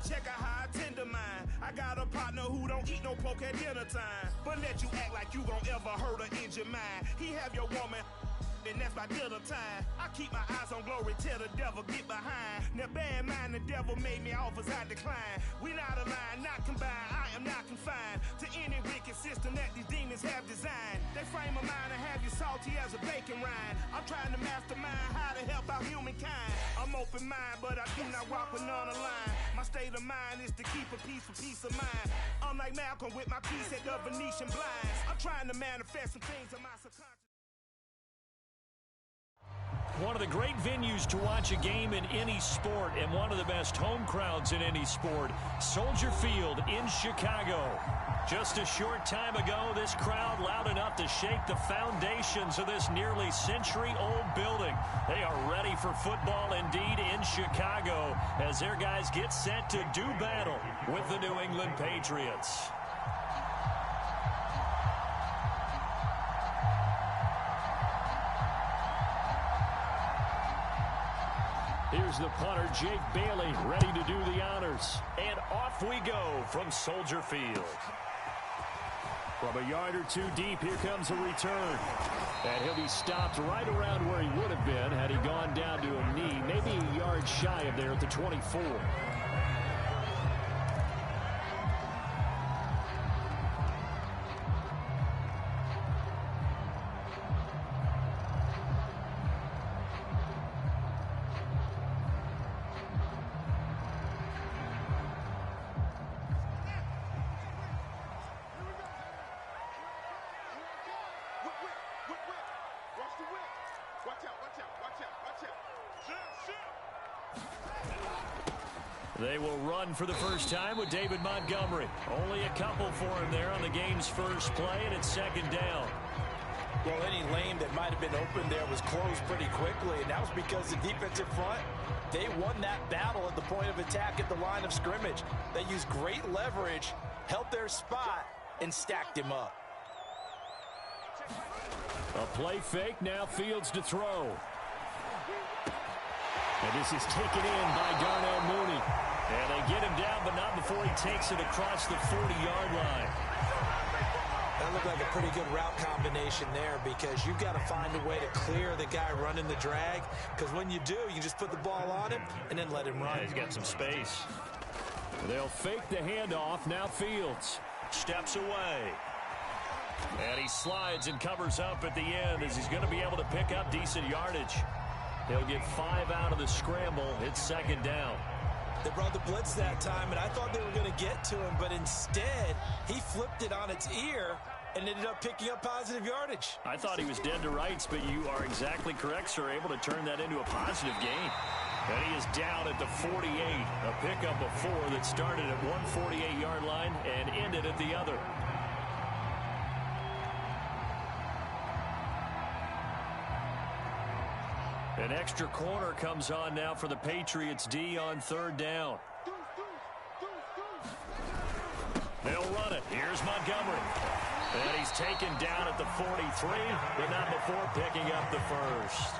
Check out how I tend to mine. I got a partner who don't eat no pork at dinner time, but let you act like you gon' ever hurt or injure mine. He have your woman, and that's by dinner time. I keep my eyes on glory till the devil get behind. Now bear in mind the devil made me offers I decline. We not aligned, not combined, I am not confined to any wicked system that these demons have designed. They frame a mind and have you salty as a bacon rind. I'm trying to mastermind how to help out humankind. I'm open mind, but I do not walk with none aligned. My state of mind is to keep a peace for peace of mind. Unlike Malcolm with my peace at the Venetian blinds. I'm trying to manifest some things in my subconscious. One of the great venues to watch a game in any sport and one of the best home crowds in any sport, Soldier Field in Chicago. Just a short time ago, this crowd loud enough to shake the foundations of this nearly century-old building. They are ready for football indeed in Chicago as their guys get set to do battle with the New England Patriots. Here's the punter, Jake Bailey, ready to do the honors. And off we go from Soldier Field. From a yard or two deep, here comes a return. And he'll be stopped right around where he would have been had he gone down to a knee, maybe a yard shy of there at the 24. They will run for the first time with David Montgomery. Only a couple for him there on the game's first play, and it's second down. Well, any lane that might have been open there was closed pretty quickly, and that was because the defensive front, they won that battle at the point of attack at the line of scrimmage. They used great leverage, held their spot, and stacked him up. A play fake, now Fields to throw. And this is taken in by Darnell Mooney. And they get him down, but not before he takes it across the 40-yard line. That looked like a pretty good route combination there because you've got to find a way to clear the guy running the drag, because when you do, you just put the ball on him and then let him run. Yeah, he's got some space. They'll fake the handoff. Now Fields steps away. And he slides and covers up at the end as he's going to be able to pick up decent yardage. He'll get 5 out of the scramble. It's second down. They brought the blitz that time, and I thought they were going to get to him, but instead he flipped it on its ear and ended up picking up positive yardage. I thought he was dead to rights, but you are exactly correct, sir, able to turn that into a positive gain. And he is down at the 48, a pickup of 4 that started at one 48-yard line and ended at the other. An extra corner comes on now for the Patriots D on third down. They'll run it. Here's Montgomery. And he's taken down at the 43, but not before picking up the first.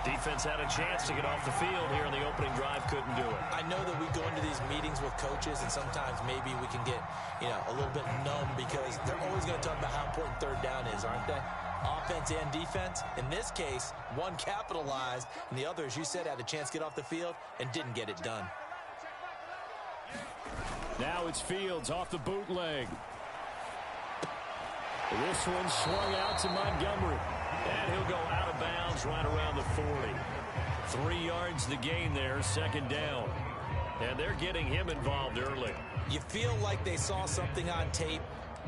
Defense had a chance to get off the field here in the opening drive, couldn't do it. I know that we go into these meetings with coaches, and sometimes maybe we can get, a little bit numb because they're always going to talk about how important third down is, aren't they? Offense and defense. In this case, one capitalized, and the other, as you said, had a chance to get off the field and didn't get it done. Now it's Fields off the bootleg. This one swung out to Montgomery. And he'll go out of bounds right around the 40. 3 yards the gain there, second down. And they're getting him involved early. You feel like they saw something on tape,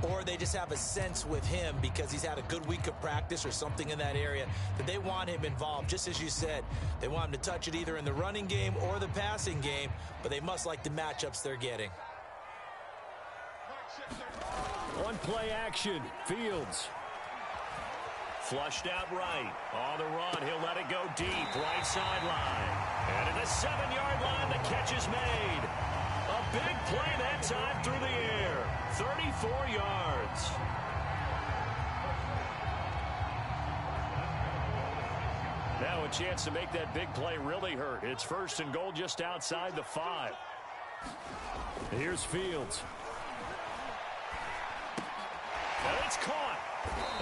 or they just have a sense with him because he's had a good week of practice or something in that area that they want him involved. Just as you said, they want him to touch it either in the running game or the passing game, but they must like the matchups they're getting. One play action, Fields. Flushed out right. On the run, he'll let it go deep, right sideline. And at the 7-yard line, the catch is made. A big play that time through the air. 34 yards. Now a chance to make that big play really hurt. It's first and goal just outside the 5. Here's Fields. And it's caught.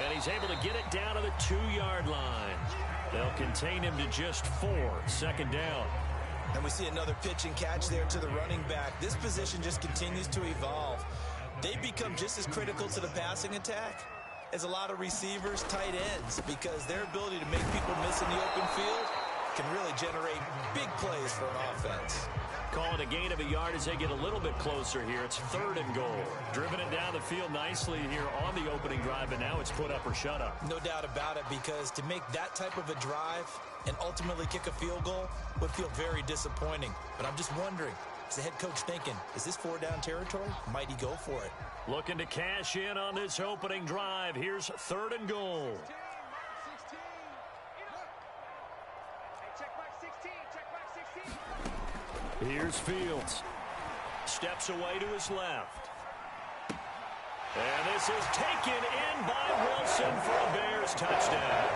And he's able to get it down to the 2-yard line. They'll contain him to just 4. Second down. And we see another pitch and catch there to the running back. This position just continues to evolve. They become just as critical to the passing attack as a lot of receivers, tight ends, because their ability to make people miss in the open field can really generate big plays for an offense. Call it a gain of a yard as they get a little bit closer here. It's 3rd and goal. Driven it down the field nicely here on the opening drive, and now it's put up or shut up. No doubt about it, because to make that type of a drive and ultimately kick a field goal would feel very disappointing. But I'm just wondering, is the head coach thinking, is this 4-down territory? Might he go for it? Looking to cash in on this opening drive. Here's 3rd and goal. Here's Fields. Steps away to his left. And this is taken in by Wilson for a Bears touchdown.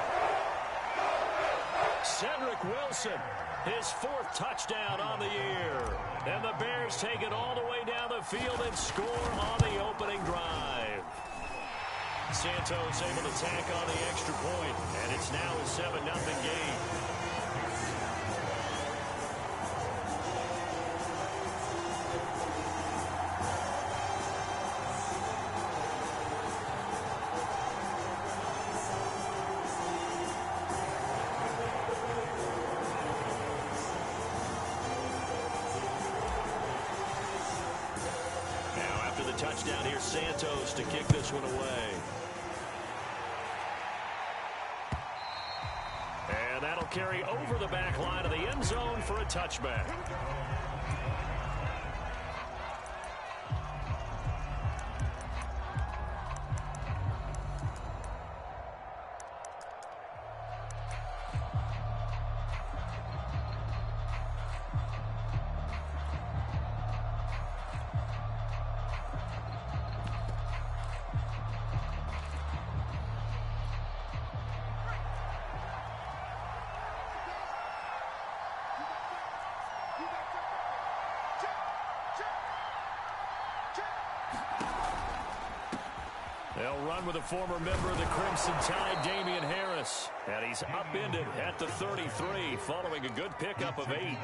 Cedric Wilson, his 4th touchdown on the year. And the Bears take it all the way down the field and score on the opening drive. Santos able to tack on the extra point, and it's now a 7-0 game. Touchdown here, Santos to kick this one away. And that'll carry over the back line of the end zone for a touchback. They'll run with a former member of the Crimson Tide, Damian Harris. And he's upended at the 33 following a good pickup of 8.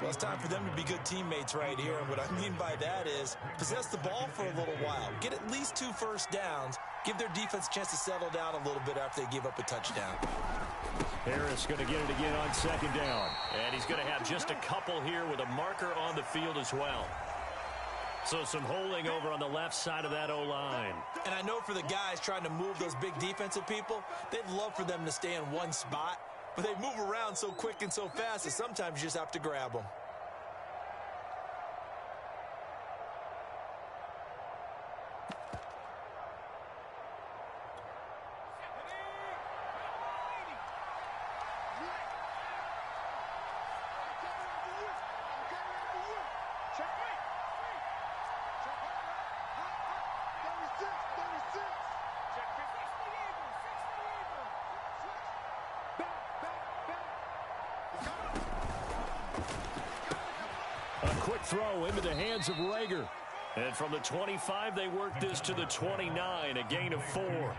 Well, it's time for them to be good teammates right here. And what I mean by that is possess the ball for a little while. Get at least 2 first downs. Give their defense a chance to settle down a little bit after they give up a touchdown. Harris going to get it again on 2nd down. And he's going to have just a couple here with a marker on the field as well. So some holding over on the left side of that O-line. And I know for the guys trying to move those big defensive people, they'd love for them to stay in one spot. But they move around so quick and so fast that sometimes you just have to grab them. Quick throw into the hands of Rager. And from the 25, they work this to the 29, a gain of 4.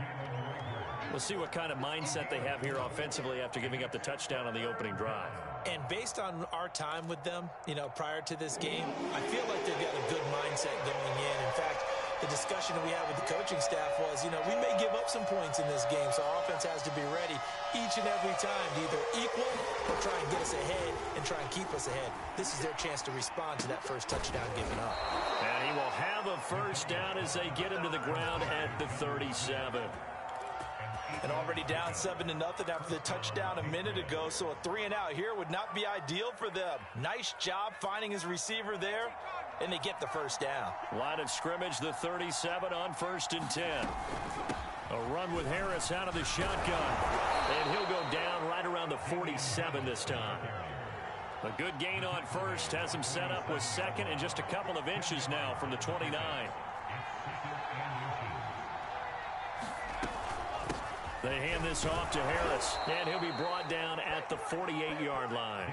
We'll see what kind of mindset they have here offensively after giving up the touchdown on the opening drive. And based on our time with them, prior to this game, I feel like they've got a good mindset going in. In fact, the discussion that we had with the coaching staff was, we may give up some points in this game, so our offense has to be ready each and every time to either equal or try and get us ahead and try and keep us ahead. This is their chance to respond to that first touchdown given up. And he will have a first down as they get him to the ground at the 37. And already down 7-0 after the touchdown a minute ago, so a 3-and-out here would not be ideal for them. Nice job finding his receiver there, and they get the first down. Line of scrimmage, the 37 on 1st and 10. A run with Harris out of the shotgun. And he'll go down right around the 47 this time. A good gain on first has him set up with 2nd and just a couple of inches now from the 29. They hand this off to Harris, and he'll be brought down at the 48-yard line.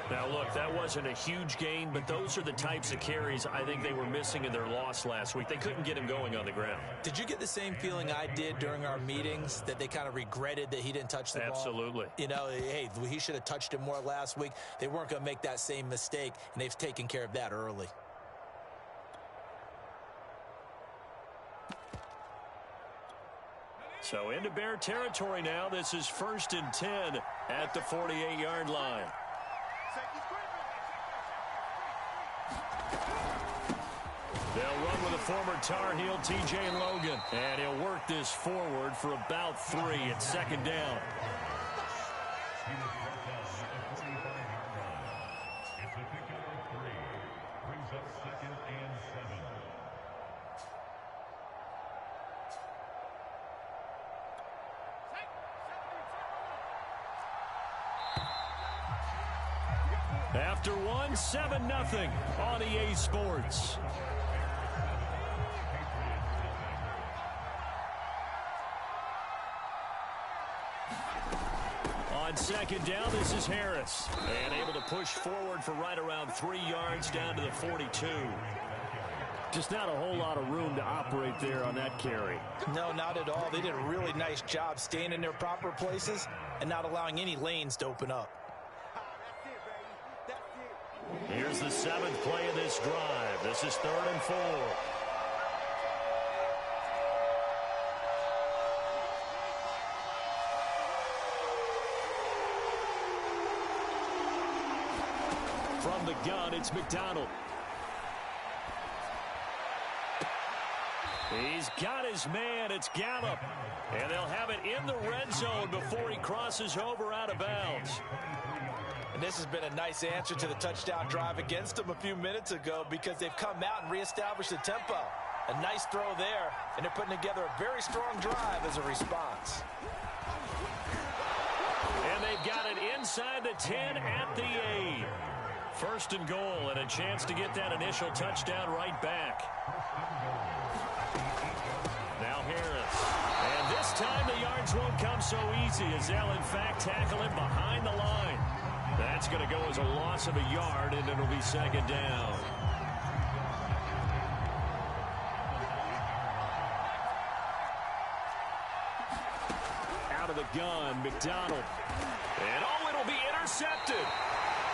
Now, look, that wasn't a huge gain, but those are the types of carries I think they were missing in their loss last week. They couldn't get him going on the ground. Did you get the same feeling I did during our meetings, that they kind of regretted that he didn't touch the ball? Absolutely. You know, hey, he should have touched it more last week. They weren't going to make that same mistake, and they've taken care of that early. So into Bear territory now. This is 1st and 10 at the 48-yard line. They'll run with a former Tar Heel, T.J. Logan. And he'll work this forward for about 3 at 2nd down. After one, 7-0 on EA Sports. On 2nd down, this is Harris. And able to push forward for right around 3 yards down to the 42. Just not a whole lot of room to operate there on that carry. No, not at all. They did a really nice job staying in their proper places and not allowing any lanes to open up. Here's the 7th play of this drive. This is 3rd and 4. From the gun, it's McDonald. He's got his man. It's Gallup. And they'll have it in the red zone before he crosses over out of bounds. And this has been a nice answer to the touchdown drive against them a few minutes ago, because they've come out and reestablished the tempo. A nice throw there, and they're putting together a very strong drive as a response. And they've got it inside the 10 at the 8. 1st and goal, and a chance to get that initial touchdown right back. Now Harris. And this time the yards won't come so easy, as they'll in fact tackle him behind the line. That's going to go as a loss of a yard, and it'll be 2nd down. Out of the gun, McDonald. And oh, it'll be intercepted.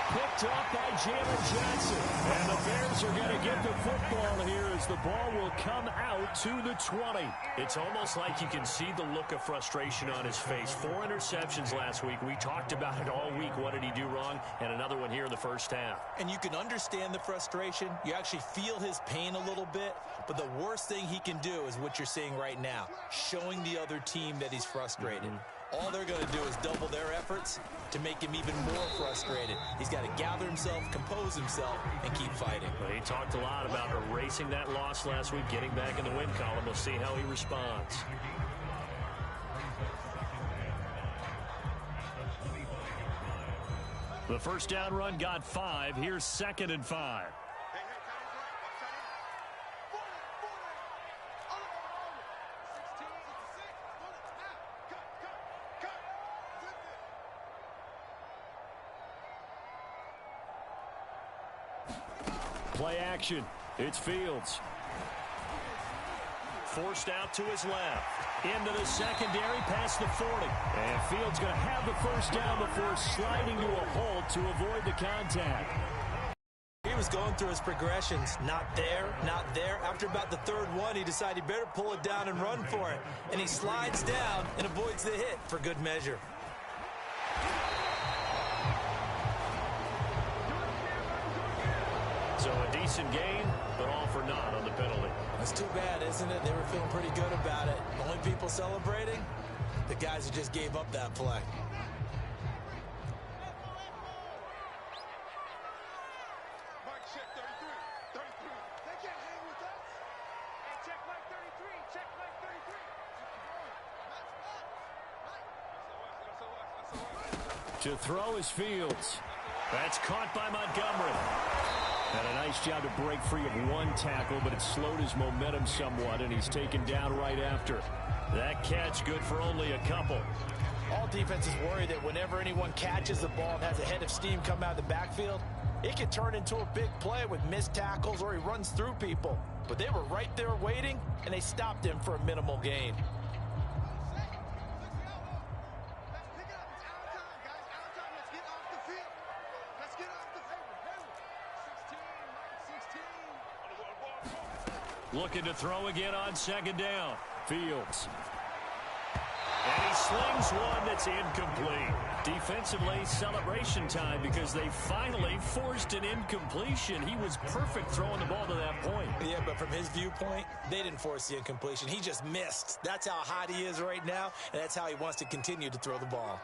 Picked up by Jalen Johnson. And the Bears are going to get the football here as the ball will come out to the 20. It's almost like you can see the look of frustration on his face. 4 interceptions last week. We talked about it all week. What did he do wrong? And another one here in the first half. And you can understand the frustration. You actually feel his pain a little bit. But the worst thing he can do is what you're seeing right now, showing the other team that he's frustrated. All they're going to do is double their efforts to make him even more frustrated. He's got to gather himself, compose himself, and keep fighting. Well, he talked a lot about erasing that loss last week, getting back in the win column. We'll see how he responds. The first down run got 5. Here's 2nd and 5. Play action. It's Fields. Forced out to his left. Into the secondary past the 40. And Fields going to have the first down before sliding to a hold to avoid the contact. He was going through his progressions. Not there, not there. After about the 3rd one, he decided he better pull it down and run for it. And he slides down and avoids the hit for good measure. So a decent gain, but all for naught on the penalty. That's too bad, isn't it? They were feeling pretty good about it. Only people celebrating, the guys who just gave up that play. Check 33. They can't hang with us. Hey, check Mike 33. Check Mike 33. To throw is Fields. That's caught by Montgomery. And a nice job to break free of one tackle, but it slowed his momentum somewhat, and he's taken down right after. That catch good for only a couple. All defenses worry that whenever anyone catches the ball and has a head of steam come out of the backfield, it can turn into a big play with missed tackles or he runs through people. But they were right there waiting, and they stopped him for a minimal gain. Looking to throw again on second down. Fields. And he slings one that's incomplete. Defensively, celebration time because they finally forced an incompletion. He was perfect throwing the ball to that point. Yeah, but from his viewpoint, they didn't force the incompletion. He just missed. That's how hot he is right now, and that's how he wants to continue to throw the ball.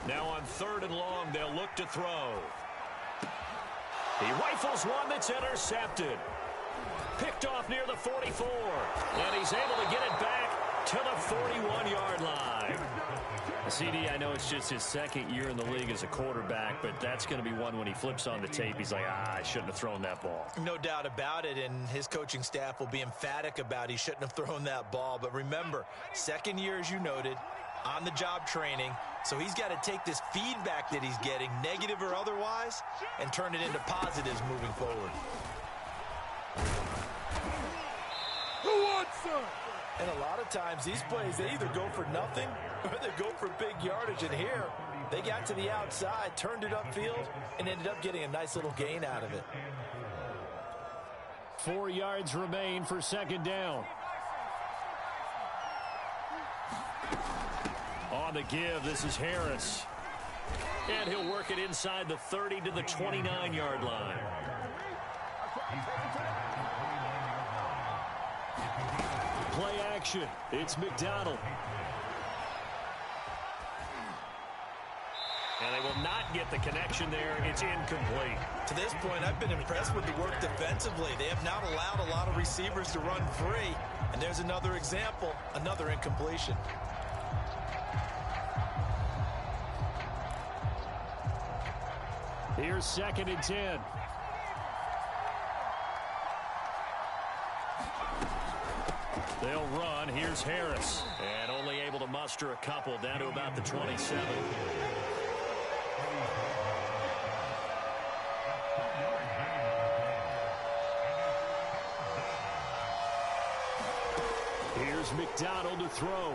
Now on 3rd and long, they'll look to throw. He rifles one that's intercepted. Picked off near the 44. And he's able to get it back to the 41-yard line. CD, I know it's just his 2nd year in the league as a quarterback, but that's going to be one when he flips on the tape. He's like, I shouldn't have thrown that ball. No doubt about it, and his coaching staff will be emphatic about he shouldn't have thrown that ball. But remember, 2nd year, as you noted, on-the-job training. So he's got to take this feedback that he's getting, negative or otherwise, and turn it into positives moving forward. Who wants some? And a lot of times these plays, they either go for nothing or they go for big yardage. And here, they got to the outside, turned it upfield, and ended up getting a nice little gain out of it. 4 yards remain for second down. On the give, this is Harris. And he'll work it inside the 30 to the 29-yard line. Play action. It's McDonald. And they will not get the connection there. It's incomplete. To this point, I've been impressed with the work defensively. They have not allowed a lot of receivers to run free. And there's another example, another incompletion. Here's 2nd and 10. They'll run. Here's Harris. And only able to muster a couple down to about the 27. Here's McDonald to throw.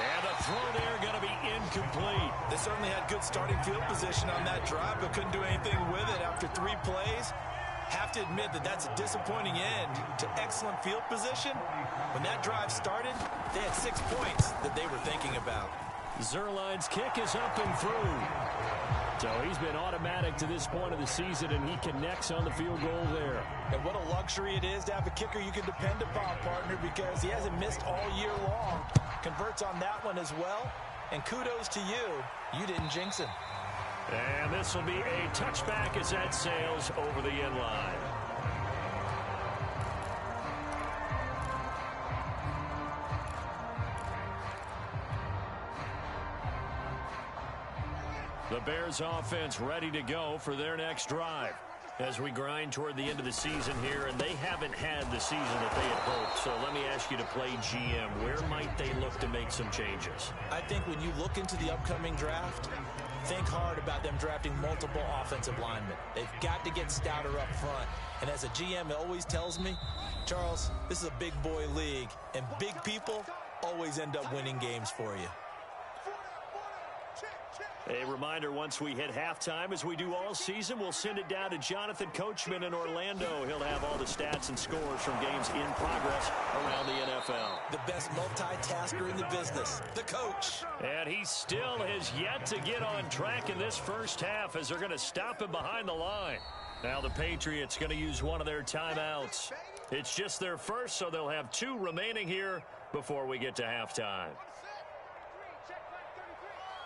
And the throw there going to be incomplete. They certainly had good starting field position on that drive, but couldn't do anything with it after 3 plays. Have to admit that that's a disappointing end to excellent field position. When that drive started, they had 6 points that they were thinking about. Zuerlein's kick is up and through. So he's been automatic to this point of the season, and he connects on the field goal there. And what a luxury it is to have a kicker you can depend upon, partner, because he hasn't missed all year long. Converts on that one as well. And kudos to you. You didn't jinx him. And this will be a touchback as that sails over the end line. The Bears offense ready to go for their next drive as we grind toward the end of the season here, and they haven't had the season that they had hoped. So let me ask you to play GM. Where might they look to make some changes? I think when you look into the upcoming draft, think hard about them drafting multiple offensive linemen. They've got to get stouter up front. And as a GM, it always tells me, Charles, this is a big boy league, and big people always end up winning games for you. A reminder, once we hit halftime, as we do all season, we'll send it down to Jonathan Coachman in Orlando. He'll have all the stats and scores from games in progress around the NFL. The best multitasker in the business, the coach. And he still has yet to get on track in this first half as they're going to stop him behind the line. Now the Patriots going to use one of their timeouts. It's just their first, so they'll have 2 remaining here before we get to halftime.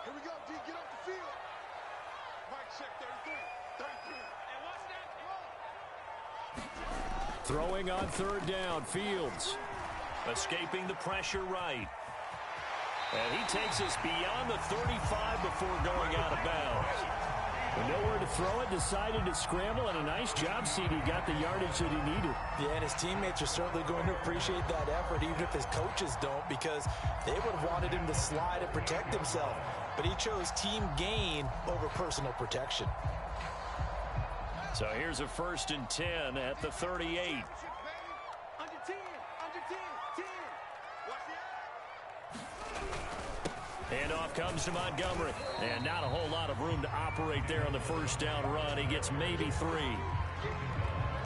Here we go, D, get off the field. Mike, check 33. Throwing on 3rd down, Fields. Escaping the pressure right. And he takes us beyond the 35 before going out of bounds. With nowhere to throw it, decided to scramble, and a nice job, CD. Got the yardage that he needed. Yeah, and his teammates are certainly going to appreciate that effort, even if his coaches don't, because they would have wanted him to slide and protect himself. But he chose team gain over personal protection. So here's a 1st and 10 at the 38. Under 10, under 10, 10. Handoff comes to Montgomery. And not a whole lot of room to operate there on the 1st down run. He gets maybe 3.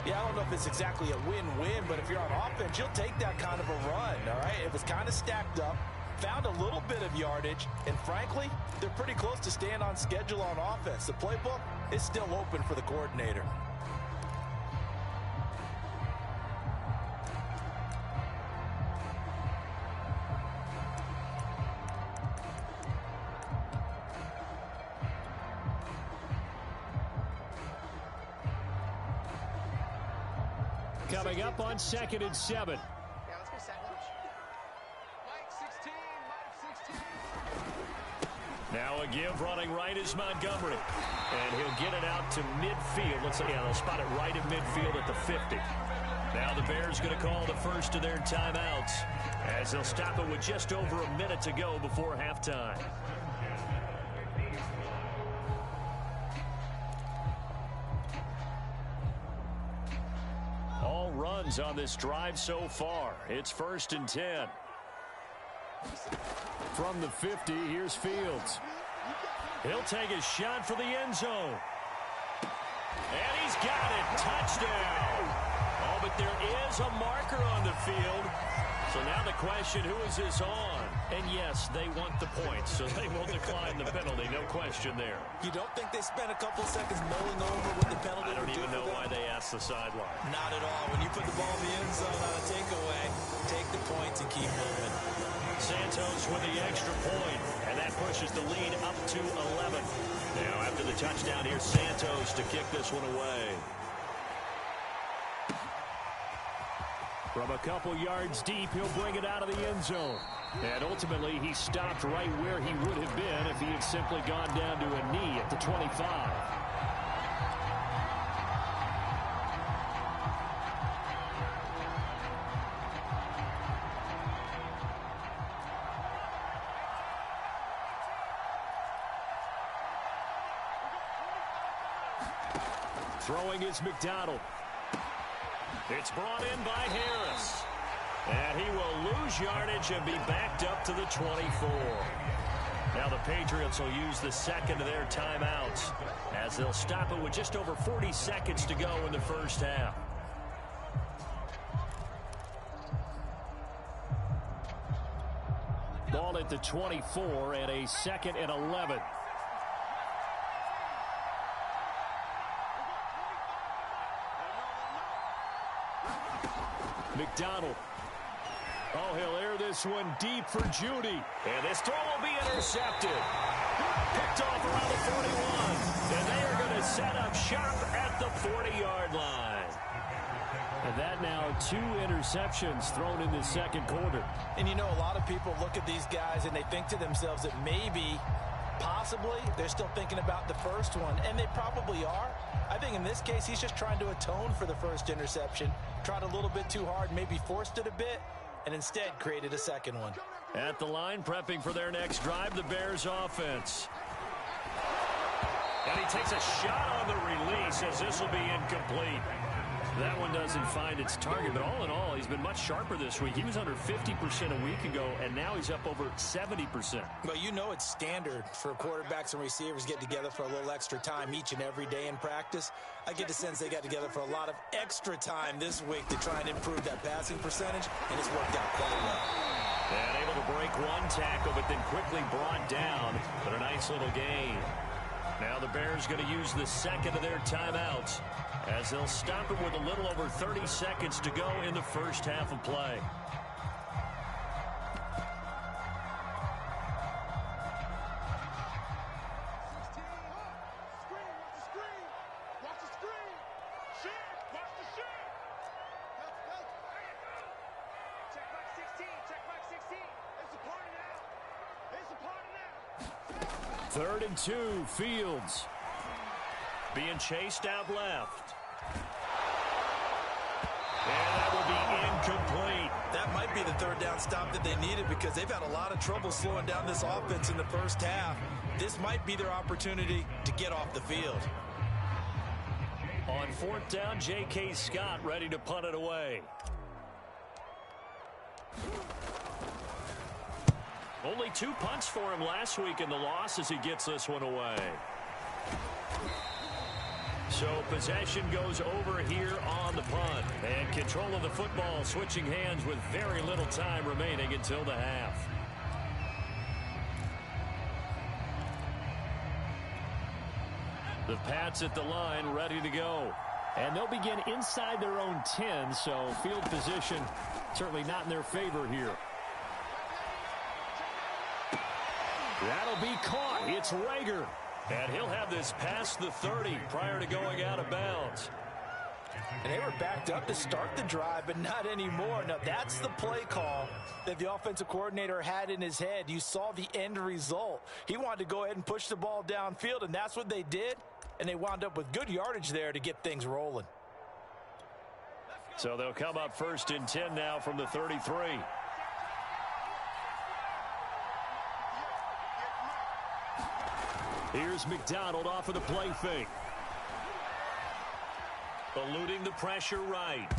Yeah, I don't know if it's exactly a win-win, but if you're on offense, you'll take that kind of a run, all right? It was kind of stacked up, found a little bit of yardage, and frankly, they're pretty close to staying on schedule on offense. The playbook is still open for the coordinator. Coming up on 2nd and 7. Yeah, let's go sandwich. Mike 16, Mike 16. Now a give running right is Montgomery. And he'll get it out to midfield. Let's say, yeah, they'll spot it right at midfield at the 50. Now the Bears going to call the first of their timeouts as they'll stop it with just over a minute to go before halftime. All runs on this drive so far. It's 1st and 10. From the 50, here's Fields. He'll take a shot for the end zone. And he's got it. Touchdown. Oh, but there is a marker on the field. So now the question, who is this on? And yes, they want the points, so they will decline the penalty. No question there. You don't think they spent a couple seconds mulling over what the penalty I don't would do even know for them? why they asked the sideline. Not at all. When you put the ball in the end zone on a takeaway, take the points and keep moving. Santos with the extra point, and that pushes the lead up to 11. Now after the touchdown, here's Santos to kick this one away. From a couple yards deep, he'll bring it out of the end zone. And ultimately, he stopped right where he would have been if he had simply gone down to a knee at the 25. Throwing is McDonald. It's brought in by Harris. And he will lose yardage and be backed up to the 24. Now the Patriots will use the second of their timeouts as they'll stop it with just over 40 seconds to go in the first half. Ball at the 24 and a 2nd and 11. McDonald. Oh, he'll air this one deep for Judy. And this throw will be intercepted. Picked off around the 41. And they are going to set up shop at the 40-yard line. And that now 2 interceptions thrown in the second quarter. And you know, a lot of people look at these guys and they think to themselves that maybe, possibly, they're still thinking about the first one. And they probably are. I think in this case, he's just trying to atone for the first interception. Tried a little bit too hard, maybe forced it a bit, and instead created a second one. At the line, prepping for their next drive, the Bears offense. And he takes a shot on the release as this will be incomplete. That one doesn't find its target, but all in all, he's been much sharper this week. He was under 50% a week ago, and now he's up over 70%. But you know it's standard for quarterbacks and receivers get together for a little extra time each and every day in practice. I get the sense they got together for a lot of extra time this week to try and improve that passing percentage, and it's worked out quite well. And able to break one tackle, but then quickly brought down. But a nice little gain. Now the Bears going to use the second of their timeouts as they'll stop it with a little over 30 seconds to go in the first half of play. Third and 2, Fields. Being chased out left. And that will be incomplete. That might be the third down stop that they needed because they've had a lot of trouble slowing down this offense in the first half. This might be their opportunity to get off the field. On 4th down, J.K. Scott ready to punt it away. Only 2 punts for him last week in the loss as he gets this one away. So possession goes over here on the punt. And control of the football switching hands with very little time remaining until the half. The Pats at the line ready to go. And they'll begin inside their own 10, so field position certainly not in their favor here. That'll be caught. It's Reagor. And he'll have this past the 30 prior to going out of bounds. And they were backed up to start the drive, but not anymore. Now, that's the play call that the offensive coordinator had in his head. You saw the end result. He wanted to go ahead and push the ball downfield, and that's what they did. And they wound up with good yardage there to get things rolling. So they'll come up 1st and 10 now from the 33. Here's McDonald off of the play fake. Eluding the pressure right.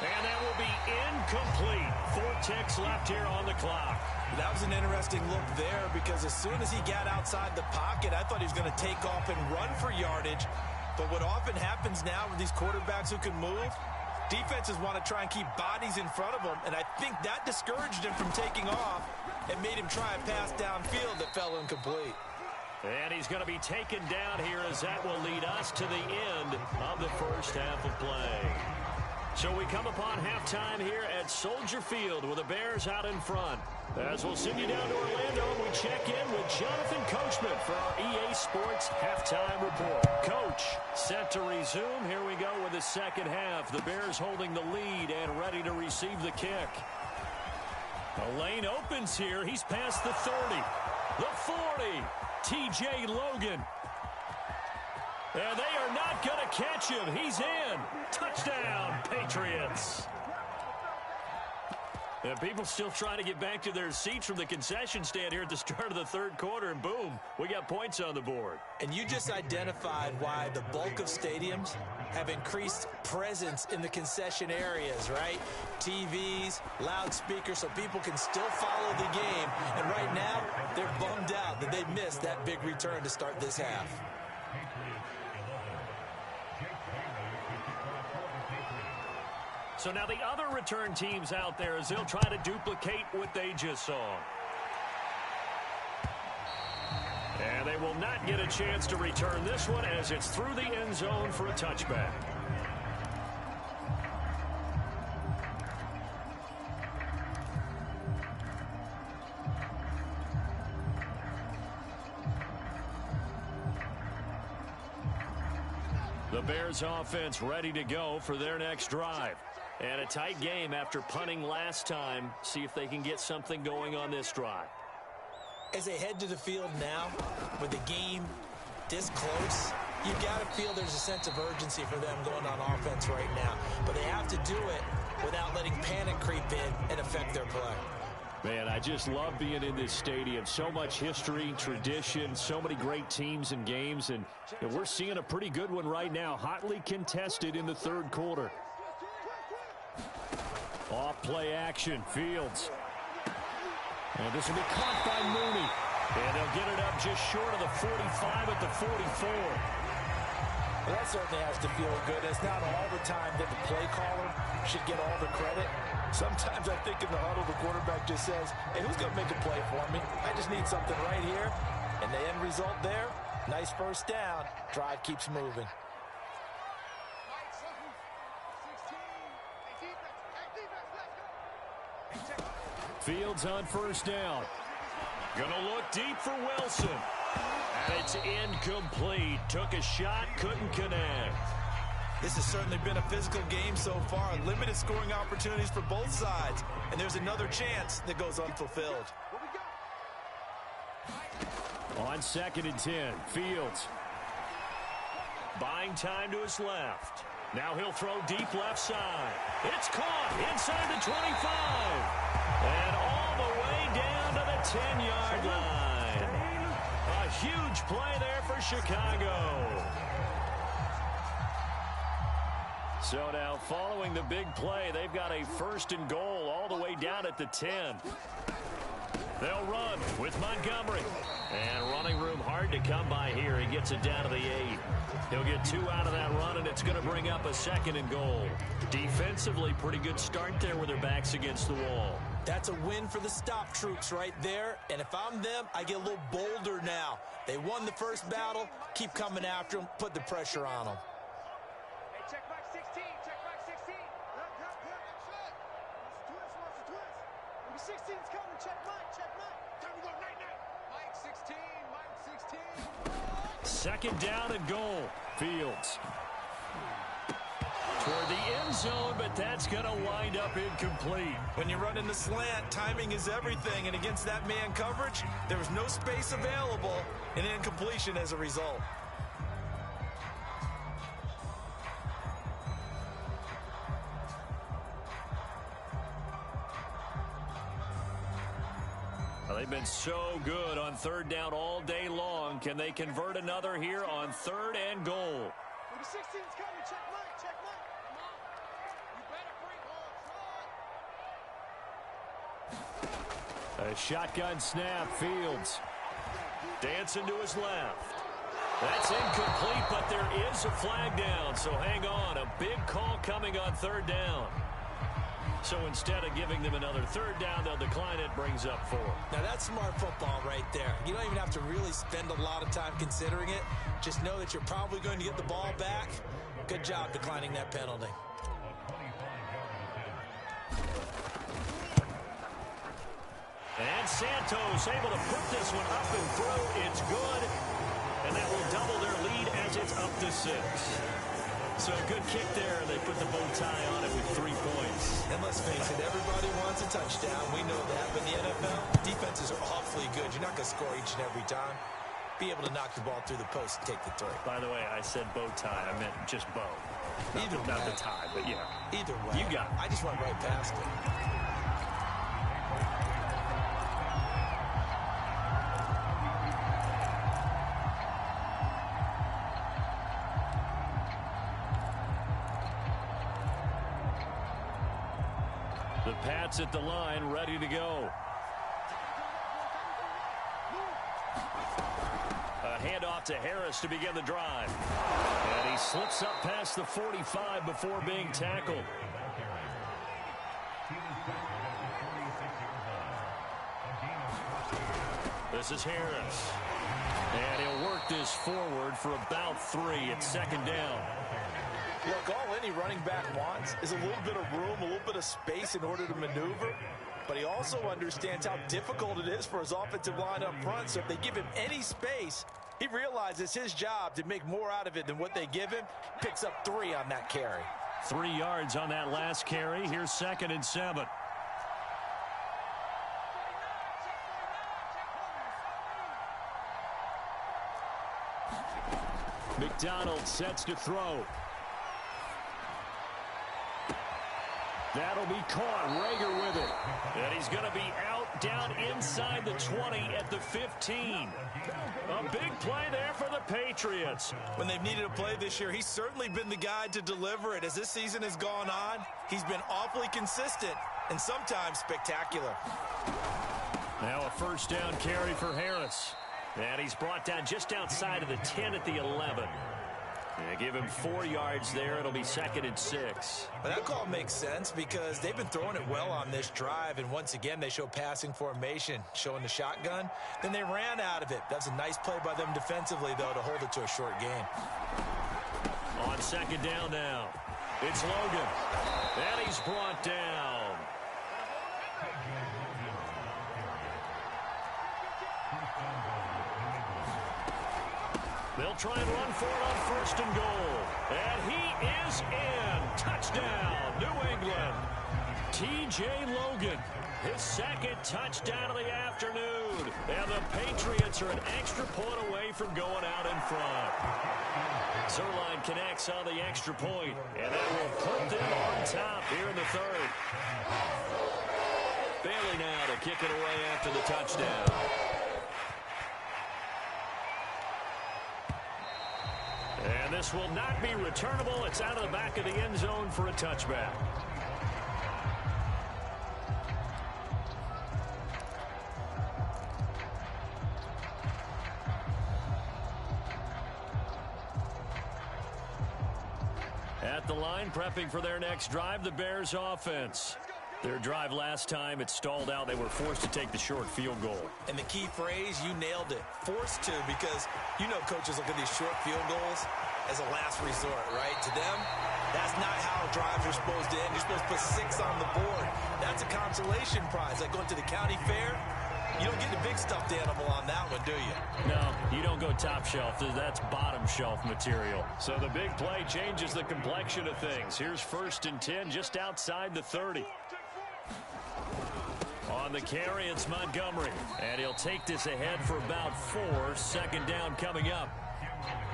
And that will be incomplete. 4 ticks left here on the clock. That was an interesting look there because as soon as he got outside the pocket, I thought he was going to take off and run for yardage. But what often happens now with these quarterbacks who can move, defenses want to try and keep bodies in front of them, and I think that discouraged him from taking off and made him try a pass downfield that fell incomplete. And he's going to be taken down here as that will lead us to the end of the first half of play. So we come upon halftime here at Soldier Field with the Bears out in front. As we'll send you down to Orlando and we check in with Jonathan Coachman for our EA Sports Halftime Report. Coach, set to resume. Here we go with the second half. The Bears holding the lead and ready to receive the kick. The lane opens here. He's past the 30, the 40. T.J. Logan. And they are not going to catch him. He's in. Touchdown, Patriots. And people still trying to get back to their seats from the concession stand here at the start of the third quarter, and boom, we got points on the board. And you just identified why the bulk of stadiums have increased presence in the concession areas, right? TVs, loudspeakers, so people can still follow the game. And right now, they're bummed out that they missed that big return to start this half. So now the other return teams out there as they'll try to duplicate what they just saw. And they will not get a chance to return this one as it's through the end zone for a touchback. The Bears offense ready to go for their next drive. And a tight game after punting last time. See if they can get something going on this drive. As they head to the field now, with the game this close, you've got to feel there's a sense of urgency for them going on offense right now. But they have to do it without letting panic creep in and affect their play. Man, I just love being in this stadium. So much history, tradition, so many great teams and games. And we're seeing a pretty good one right now. Hotly contested in the third quarter. Off play action, Fields. And this will be caught by Mooney. And they'll get it up just short of the 45 at the 44. Well, that certainly has to feel good. It's not all the time that the play caller should get all the credit. Sometimes I think in the huddle, the quarterback just says, hey, who's going to make a play for me? I just need something right here. And the end result there, nice first down. Drive keeps moving. Fields on first down. Gonna look deep for Wilson. And it's incomplete. Took a shot, couldn't connect. This has certainly been a physical game so far. Limited scoring opportunities for both sides. And there's another chance that goes unfulfilled. On 2nd and 10, Fields. Buying time to his left. Now he'll throw deep left side. It's caught inside the 25. And all the way down to the 10-yard line. A huge play there for Chicago. So now following the big play, they've got a 1st and goal all the way down at the 10. They'll run with Montgomery. And running room hard to come by here. He gets it down to the 8. He'll get 2 out of that run, and it's going to bring up a 2nd and goal. Defensively, pretty good start there with their backs against the wall. That's a win for the stop troops right there. And if I'm them, I get a little bolder now. They won the first battle. Keep coming after them. Put the pressure on them. Hey, check back 16. Check back 16. Number 16's coming. Check Mike. Check Mike. Time to go night night. Mike 16. Mike 16. 2nd down and goal. Fields toward the end zone, but that's going to wind up incomplete. When you run in the slant, timing is everything, and against that man coverage, there was no space available, and incompletion as a result. Well, they've been so good on 3rd down all day long. Can they convert another here on 3rd and goal? Number 16's coming. Check Mike. Check Mike. Come on. You better bring home. A shotgun snap. Fields dancing to his left. That's incomplete, but there is a flag down, so hang on. A big call coming on 3rd down. So instead of giving them another 3rd down, they'll decline it, brings up 4. Now that's smart football right there. You don't even have to really spend a lot of time considering it. Just know that you're probably going to get the ball back. Good job declining that penalty. And Santos able to put this one up and through. It's good. And that will double their lead as it's up to 6. So a good kick there. They put the bow tie on it with 3 points. And let's face it, everybody wants a touchdown. We know that. But in the NFL, defenses are awfully good. You're not going to score each and every time. Be able to knock the ball through the post and take the 3. By the way, I said bow tie. I meant just bow. Not the tie, but yeah. Either way. You got it. I just went right past it. The Pats at the line, ready to go. A handoff to Harris to begin the drive. And he slips up past the 45 before being tackled. This is Harris. And he'll work this forward for about 3 at 2nd down. Look, all any running back wants is a little bit of room, a little bit of space in order to maneuver. But he also understands how difficult it is for his offensive line up front. So if they give him any space, he realizes his job to make more out of it than what they give him. Picks up 3 on that carry. 3 yards on that last carry. Here's 2nd and 7. McDonald sets to throw. That'll be caught. Rager with it. And he's going to be out down inside the 20 at the 15. A big play there for the Patriots. When they've needed a play this year, he's certainly been the guy to deliver it. As this season has gone on, he's been awfully consistent and sometimes spectacular. Now a 1st down carry for Harris. And he's brought down just outside of the 10 at the 11. Yeah, give him 4 yards there. It'll be 2nd and 6. Well, that call makes sense because they've been throwing it well on this drive. And once again, they show passing formation, showing the shotgun. Then they ran out of it. That's a nice play by them defensively, though, to hold it to a short gain. On 2nd down now, it's Logan. And he's brought down. They'll try and run for it on 1st and goal. And he is in. Touchdown, New England. T.J. Logan, his second touchdown of the afternoon. And the Patriots are an extra point away from going out in front. Zuerlein connects on the extra point, and that will put them on top here in the third. Bailey now to kick it away after the touchdown. And this will not be returnable. It's out of the back of the end zone for a touchback. At the line, prepping for their next drive, the Bears offense. Their drive last time, it stalled out. They were forced to take the short field goal. And the key phrase, you nailed it. Forced to, because you know coaches look at these short field goals as a last resort, right? To them, that's not how drives are supposed to end. You're supposed to put 6 on the board. That's a consolation prize. Like going to the county fair, you don't get the big stuffed animal on that one, do you? No, you don't go top shelf. That's bottom shelf material. So the big play changes the complexion of things. Here's 1st and 10 just outside the 30. On the carry, it's Montgomery. And he'll take this ahead for about 4. 2nd down coming up.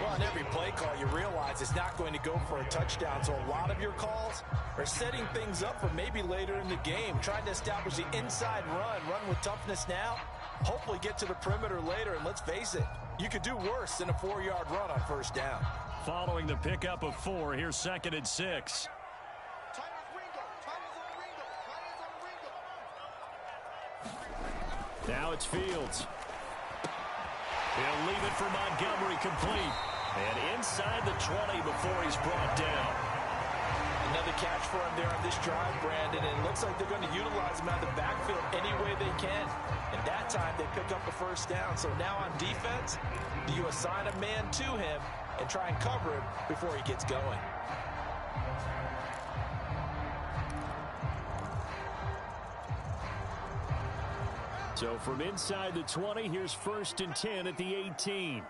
Well, on every play call, you realize it's not going to go for a touchdown. So a lot of your calls are setting things up for maybe later in the game, trying to establish the inside run with toughness now, hopefully get to the perimeter later. And let's face it, you could do worse than a 4-yard run on 1st down. Following the pickup of 4, here's 2nd and 6. Now it's Fields. He'll leave it for Montgomery complete. And inside the 20 before he's brought down. Another catch for him there on this drive, Brandon. And it looks like they're going to utilize him out of the backfield any way they can. And that time they pick up the 1st down. So now on defense, do you assign a man to him and try and cover him before he gets going? So from inside the 20, here's 1st and 10 at the 18.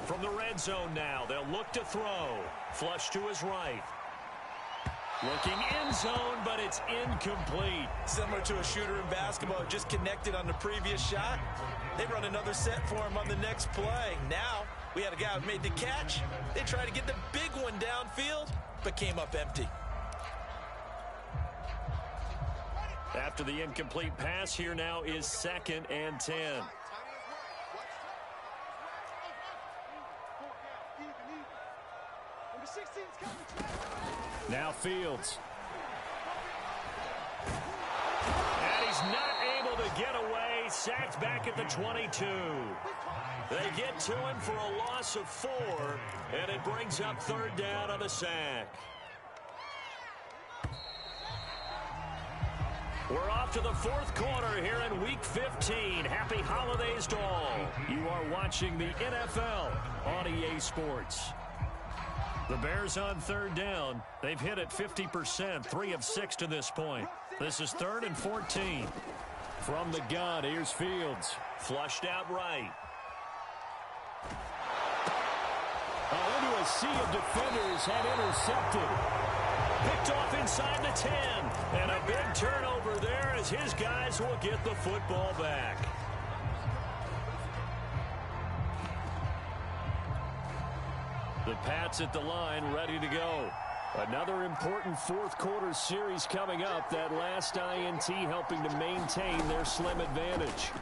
From the red zone now, they'll look to throw. Flush to his right. Looking end zone, but it's incomplete. Similar to a shooter in basketball who just connected on the previous shot. They run another set for him on the next play. Now, we had a guy who made the catch. They tried to get the big one downfield, but came up empty. After the incomplete pass, here now is 2nd and 10. Now Fields. And he's not able to get away. Sacked back at the 22. They get to him for a loss of 4, and it brings up 3rd down on the sack. We're off to the 4th quarter here in Week 15. Happy holidays to all. You are watching the NFL on EA Sports. The Bears on 3rd down. They've hit it 50%, 3 of 6 to this point. This is 3rd and 14. From the gun, here's Fields. Flushed out right. Into a sea of defenders had intercepted. Picked off inside the 10. And a big turnover there as his guys will get the football back. The Pats at the line, ready to go. Another important 4th quarter series coming up. That last INT helping to maintain their slim advantage.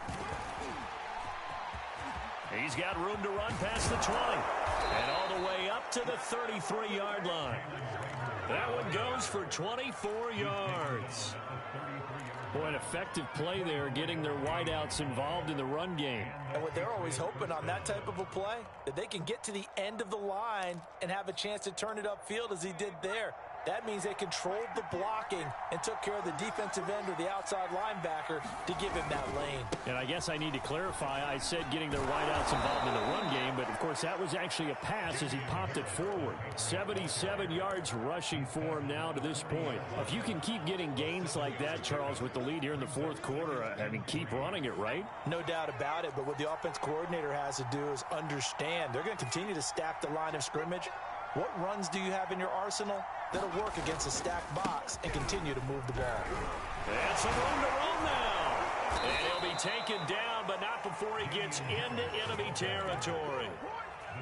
He's got room to run past the 20. And all the way up to the 33-yard line. That one goes for 24 yards. Boy, an effective play there, getting their wideouts involved in the run game. And what they're always hoping on that type of a play, that they can get to the end of the line and have a chance to turn it upfield as he did there. That means they controlled the blocking and took care of the defensive end or the outside linebacker to give him that lane. And I guess I need to clarify, I said getting their wideouts involved in the run game, but of course that was actually a pass as he popped it forward. 77 yards rushing for him now to this point. If you can keep getting gains like that, Charles, with the lead here in the fourth quarter, I mean, keep running it, right? No doubt about it, but what the offense coordinator has to do is understand they're going to continue to stack the line of scrimmage. What runs do you have in your arsenal that'll work against a stacked box and continue to move the ball? And some room to run now. And he'll be taken down, but not before he gets into enemy territory.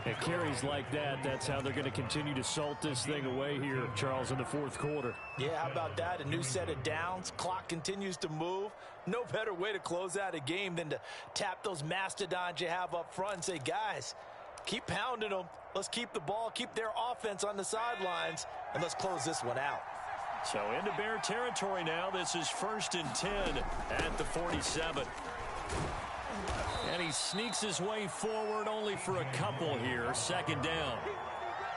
At carries like that, that's how they're going to continue to salt this thing away here, Charles, in the fourth quarter. Yeah, how about that? A new set of downs. Clock continues to move. No better way to close out a game than to tap those mastodons you have up front and say, guys, keep pounding them. Let's keep the ball, keep their offense on the sidelines, and let's close this one out. So into Bear territory now. This is 1st and 10 at the 47. And he sneaks his way forward only for a couple here. 2nd down.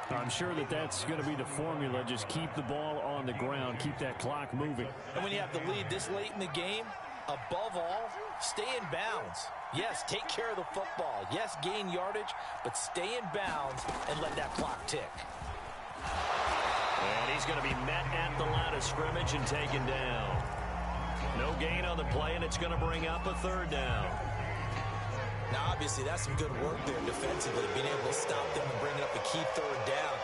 I'm sure that that's going to be the formula. Just keep the ball on the ground. Keep that clock moving. And when you have the lead this late in the game, above all, stay in bounds. Yes, take care of the football. Yes, gain yardage, but stay in bounds and let that clock tick. And he's going to be met at the line of scrimmage and taken down. No gain on the play, and it's going to bring up a 3rd down. Now, obviously, that's some good work there defensively, being able to stop them and bring up a key 3rd down.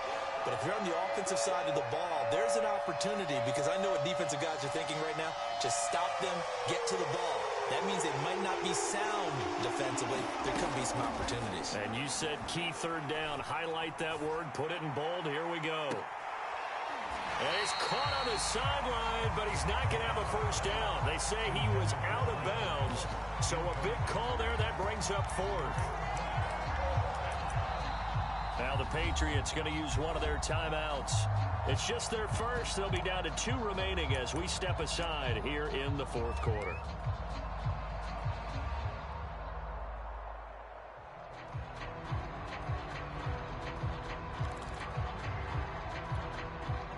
But if you're on the offensive side of the ball, there's an opportunity, because I know what defensive guys are thinking right now. Just stop them, get to the ball. That means they might not be sound defensively. There could be some opportunities. And you said key 3rd down. Highlight that word. Put it in bold. Here we go. And he's caught on the sideline, but he's not going to have a 1st down. They say he was out of bounds. So a big call there. That brings up 4th. Now the Patriots going to use one of their timeouts. It's just their first. They'll be down to 2 remaining as we step aside here in the 4th quarter.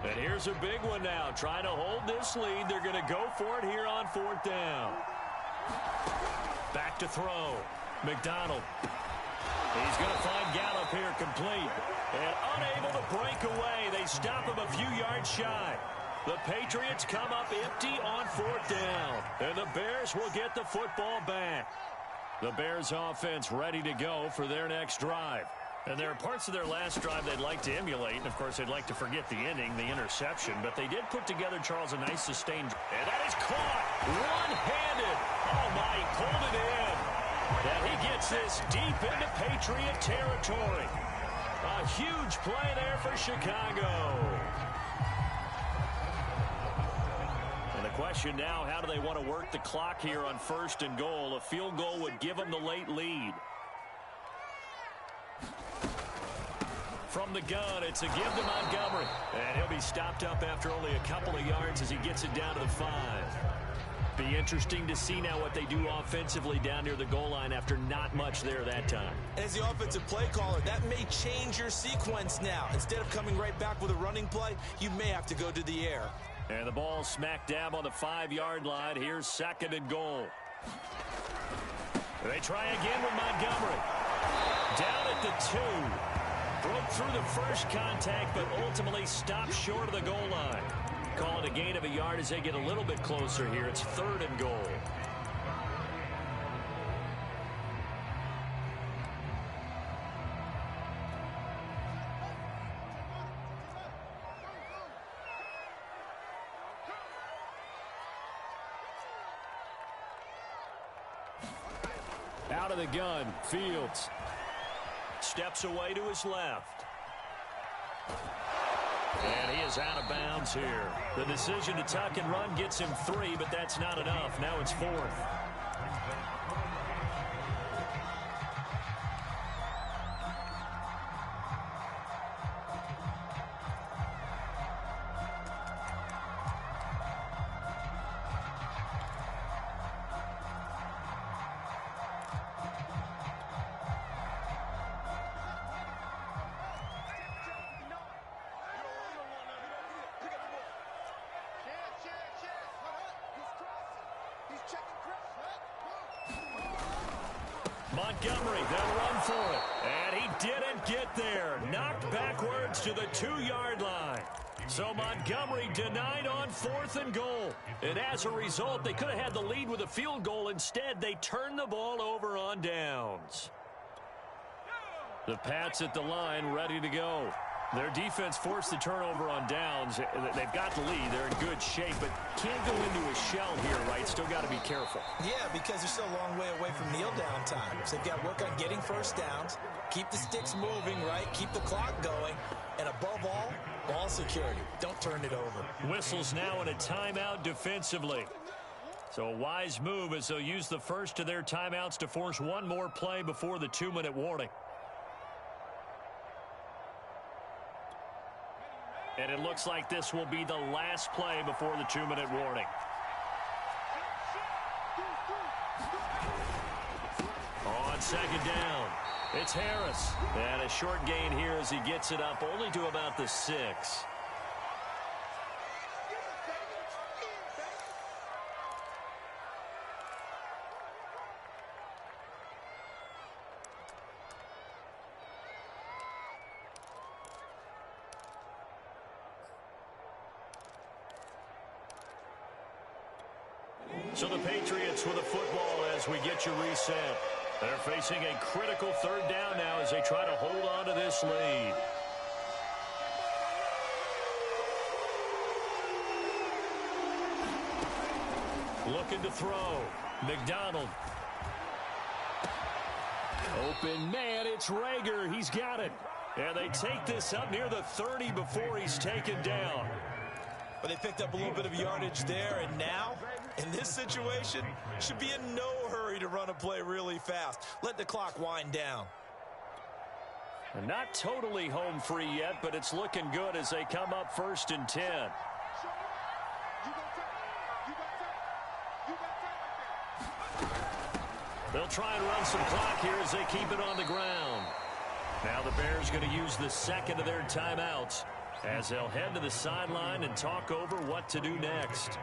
And here's a big one now. Trying to hold this lead. They're going to go for it here on 4th down. Back to throw. McDonald. He's going to find Gallup here complete. And unable to break away. They stop him a few yards shy. The Patriots come up empty on 4th down. And the Bears will get the football back. The Bears offense ready to go for their next drive. And there are parts of their last drive they'd like to emulate. And, of course, they'd like to forget the ending, the interception. But they did put together, Charles, a nice sustained. And that is caught one-handed. Oh, my, he pulled it in. And he gets this deep into Patriot territory. A huge play there for Chicago. And the question now, how do they want to work the clock here on 1st and goal? A field goal would give them the late lead. From the gun, it's a give to Montgomery. And he'll be stopped up after only a couple of yards as he gets it down to the 5. Be interesting to see now what they do offensively down near the goal line after not much there that time. As the offensive play caller, that may change your sequence now. Instead of coming right back with a running play, you may have to go to the air. And the ball smack dab on the 5-yard line. Here's 2nd and goal. They try again with Montgomery. Down at the 2. Broke through the first contact, but ultimately stopped short of the goal line. Call it a gain of a yard as they get a little bit closer here. It's 3rd and goal. Out of the gun, Fields. Steps away to his left. And he is out of bounds here. The decision to tuck and run gets him 3, but that's not enough. Now it's 4th. Montgomery, they'll run for it. And he didn't get there. Knocked backwards to the 2-yard line. So Montgomery denied on 4th and goal. And as a result, they could have had the lead with a field goal. Instead, they turned the ball over on downs. The Pats at the line, ready to go. Their defense forced the turnover on downs. They've got the lead. They're in good shape, but can't go into a shell here, right? Still got to be careful. Yeah, because they're still a long way away from kneel down time. So they've got to work on getting first downs, keep the sticks moving, right? Keep the clock going, and above all, ball security. Don't turn it over. Whistles now in a timeout defensively. So a wise move as they'll use the first of their timeouts to force one more play before the 2-minute warning. And it looks like this will be the last play before the 2-minute warning. On 2nd down, it's Harris. And a short gain here as he gets it up only to about the 6. So the Patriots with a football as we get you reset. They're facing a critical 3rd down now as they try to hold on to this lead. Looking to throw. McDonald. Open man, it's Rager. He's got it. And they take this up near the 30 before he's taken down. But they picked up a little bit of yardage there, and now, in this situation, should be in no hurry to run a play really fast. Let the clock wind down. And not totally home free yet, but it's looking good as they come up 1st and 10. They'll try and run some clock here as they keep it on the ground. Now the Bears going to use the 2nd of their timeouts as they'll head to the sideline and talk over what to do next.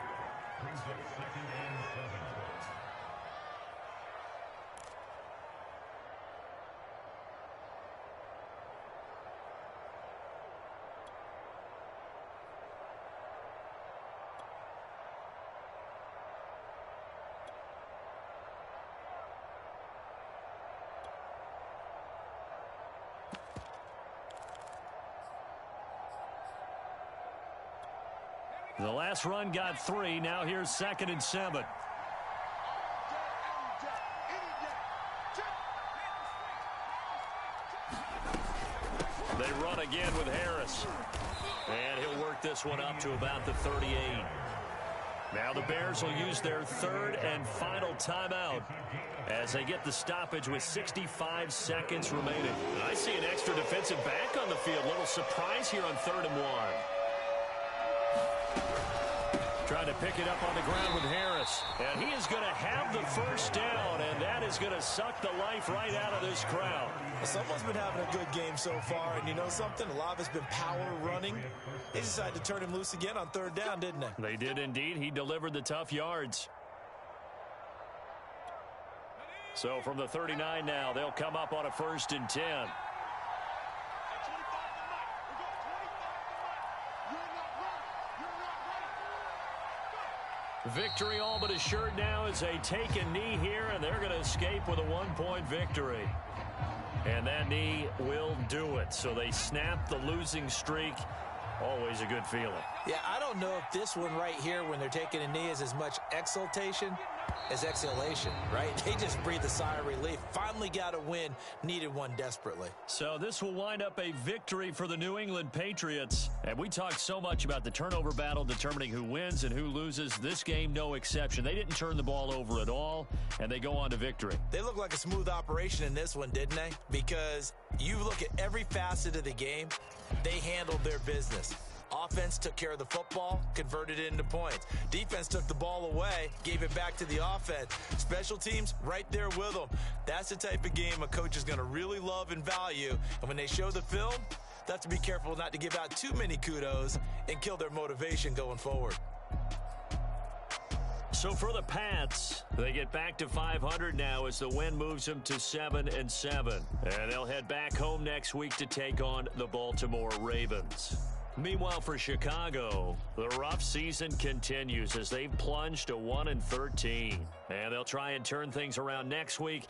The last run got 3. Now here's 2nd and 7. They run again with Harris. And he'll work this one up to about the 38. Now the Bears will use their 3rd and final timeout as they get the stoppage with 65 seconds remaining. I see an extra defensive back on the field. Little surprise here on 3rd and 1. Trying to pick it up on the ground with Harris. And he is going to have the first down, and that is going to suck the life right out of this crowd. Someone's been having a good game so far, and you know something? A lot of it's been power running. They decided to turn him loose again on 3rd down, didn't they? They did indeed. He delivered the tough yards. So from the 39 now, they'll come up on a 1st and 10. Victory all but assured now as they take a knee here, and they're going to escape with a 1-point victory. And that knee will do it. So they snap the losing streak. Always a good feeling. Yeah, I don't know if this one right here, when they're taking a knee, is as much exultation as exhalation, right? They just breathe a sigh of relief. Finally got a win. Needed one desperately. So this will wind up a victory for the New England Patriots. And we talked so much about the turnover battle determining who wins and who loses. This game, no exception. They didn't turn the ball over at all, and they go on to victory. They look like a smooth operation in this one, didn't they? Because you look at every facet of the game, they handled their business. Offense took care of the football, converted it into points. Defense took the ball away, gave it back to the offense. Special teams right there with them. That's the type of game a coach is going to really love and value. And when they show the film, they have to be careful not to give out too many kudos and kill their motivation going forward. So for the Pats, they get back to 500 now as the win moves them to 7-7. And they'll head back home next week to take on the Baltimore Ravens. Meanwhile, for Chicago, the rough season continues as they've plunged to 1-13. And they'll try and turn things around next week